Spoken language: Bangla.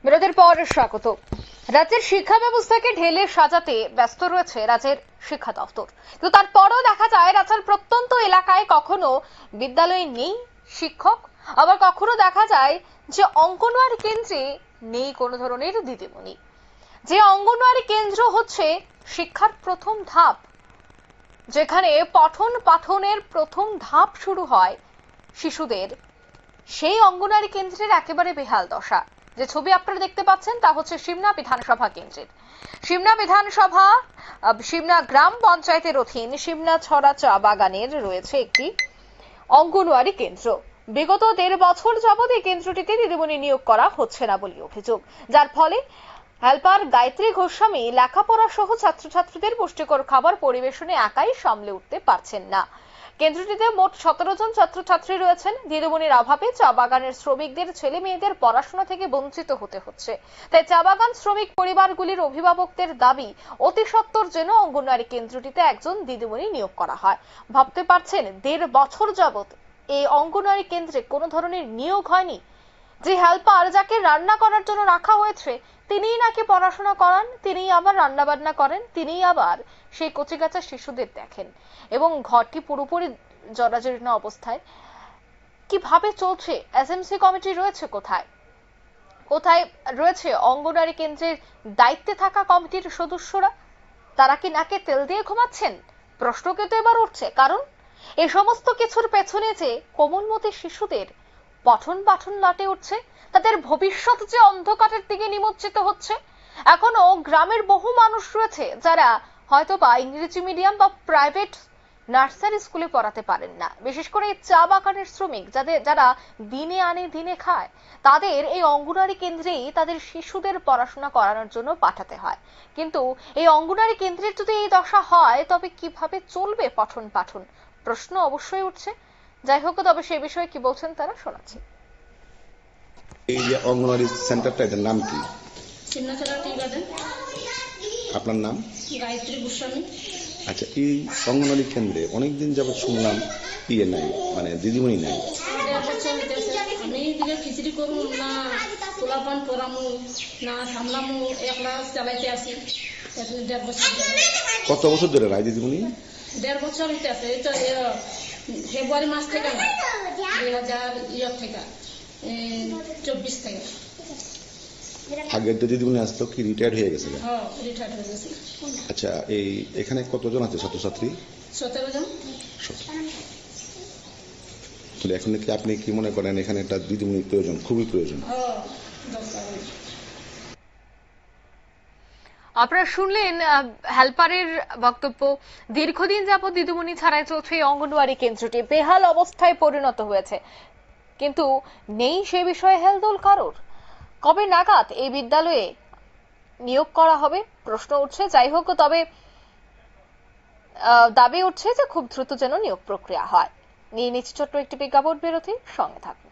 বিরতির পর স্বাগত। রাজ্যের শিক্ষা ব্যবস্থাকে ঢেলে সাজাতে ব্যস্ত রয়েছে রাজ্যের শিক্ষা দপ্তর, কিন্তু তারপরও দেখা যায় রাজ্যের প্রত্যন্ত এলাকায় কখনো বিদ্যালয়ে নেই শিক্ষক, আবার কখনো দেখা যায় যে অঙ্গনওয়াড়ি কেন্দ্রে নেই কোনো ধরনের দিদিমণি। যে অঙ্গনওয়াড়ি কেন্দ্র হচ্ছে শিক্ষার প্রথম ধাপ, যেখানে পঠন পাঠনের প্রথম ধাপ শুরু হয় শিশুদের, সেই অঙ্গনওয়াড়ি কেন্দ্রের একেবারে বেহাল দশা। যে ছবি আপনারা দেখতে পাচ্ছেন তা হচ্ছে সিমনা বিধানসভা কেন্দ্রের। সিমনা বিধানসভা সিমনা গ্রাম পঞ্চায়েতের অধীন সিমনা ছড়া চা বাগানের রয়েছে একটি অঙ্গনওয়াড়ি কেন্দ্র। বিগত 1.5 বছর যাবৎ এই কেন্দ্রটিতে দিদিমণি নিয়োগ করা হচ্ছে না বলে অভিযোগ, যার ফলে হেল্পার গায়ত্রী গোস্বামী লেখাপড়া সহ ছাত্রছাত্রীদের পুষ্টিকর খাবার পরিবেশনে একাই সামলে উঠতে পারছেন না। কেন্দ্রটিতে মোট 17 জন ছাত্রছাত্রী রয়েছেন। দিদিমণির অভাবে চা বাগানের শ্রমিকদের ছেলে মেয়েদের পড়াশোনা থেকে বঞ্চিত হতে হচ্ছে। তাই চা বাগান শ্রমিক পরিবারগুলির অভিভাবকদের দাবি অতি সত্বর যেন অঙ্গনওয়াড়ি কেন্দ্রটিতে একজন দিদিমণি নিয়োগ করা হয়। ভাবতে পারছেন 1.5 বছর যাবৎ এই অঙ্গনওয়াড়ি কেন্দ্রে কোনো ধরনের নিয়োগ হয়নি। যে হেল্পার যাকে রান্না করার জন্য রাখা হয়েছে তিনিই নাকি পড়াশোনা করান, তিনিই আবার রান্না বান্না করেন, তিনিই আবার সেই কচিকাঁচা শিশুদের দেখেন, এবং ঘরটি পুরোপুরি জরাজীর্ণ অবস্থায়। কিভাবে চলছে? এসএমসি কমিটি রয়েছে কোথায়? কোথায় রয়েছে অঙ্গনওয়াড়ি কেন্দ্রের দায়িত্বে থাকা কমিটির সদস্যরা? তারা কি নাকে তেল দিয়ে ঘুমাচ্ছেন? প্রশ্ন কিন্তু এবার উঠছে, কারণ এই সমস্ত কিছুর পেছনে যে কোমলমতি শিশুদের পঠন পাঠন লাটে উঠছে, তাদের ভবিষ্যৎ যে অন্ধকারের দিকে নিমজ্জিত হচ্ছে। এখনো গ্রামের বহু মানুষ রয়েছে যারা হয়তো বা ইংরেজি মিডিয়াম বা প্রাইভেট নার্সারি স্কুলে পড়াতে পারেন না। বিশেষ করে চা বাগানের শ্রমিক যারা দিনে আনে দিনে খায়, তাদের এই অঙ্গনওয়াড়ি কেন্দ্রেই তাদের শিশুদের পড়াশোনা করানোর জন্য পাঠাতে হয়। কিন্তু এই অঙ্গনওয়াড়ি কেন্দ্রের যদি এই দশা হয় তবে কিভাবে চলবে পঠন পাঠন? প্রশ্ন অবশ্যই উঠছে। যাই হোক, তবে সে বিষয়ে কি বলছেন তারা শোনাচ্ছি। এই যে অঙ্গনওয়াড়ি সেন্টারটা, এটার নাম কি? সিমনাছড়া টি গার্ডেন। আপনার নাম? গায়ত্রী গোস্বামী। আচ্ছা, এই অঙ্গনওয়াড়ি কেন্দ্রে অনেকদিন যাবত শুনলাম ইয়ে নাই, মানে দিদিমণি নাই। 1.5 বছর হইতেছে। আমি এদিকে খিচড়ি করুম না পোলাপান পরামু না সামলামু, একলা চালাইতে আসি 1.5 বছর ধরে। কত বছর ধরে নাই দিদিমণি? 1.5 বছর হইতেছে। এই তো ফেব্রুয়ারি মাস থেকে না, 2024 থেকে 24 থেকে। আগের যে দিদিমণি আসতো কি রিটায়ার্ড হয়ে গেছে? হ্যাঁ, রিটায়ার্ড হয়ে গেছে। আচ্ছা, এই এখানে কতজন আছে ছাত্রছাত্রী? 17 জন। তাহলে এখন কি আপনি কি মনে করেন এখানে একটা দিদিমণির প্রয়োজন, খুবই প্রয়োজন? হ্যাঁ, দরকার। আপনারা শুনলেন হেল্পারের বক্তব্য। দীর্ঘদিন যাবৎ দিদিমণি ছাড়াই চলছে এই অঙ্গনওয়াড়ি কেন্দ্রটি, বেহাল অবস্থায় পরিণত হয়েছে, কিন্তু নেই সে বিষয়ে হেলদোল কারোর। কবে নাগাদ এই বিদ্যালয়ে নিয়োগ করা হবে প্রশ্ন উঠছে। যাই হোক, তবে দাবি উঠছে যে খুব দ্রুত যেন নিয়োগ প্রক্রিয়া হয়। নিয়ে নিচ্ছে ছোট্ট একটি বিজ্ঞাপন বিরতি, সঙ্গে থাকুন।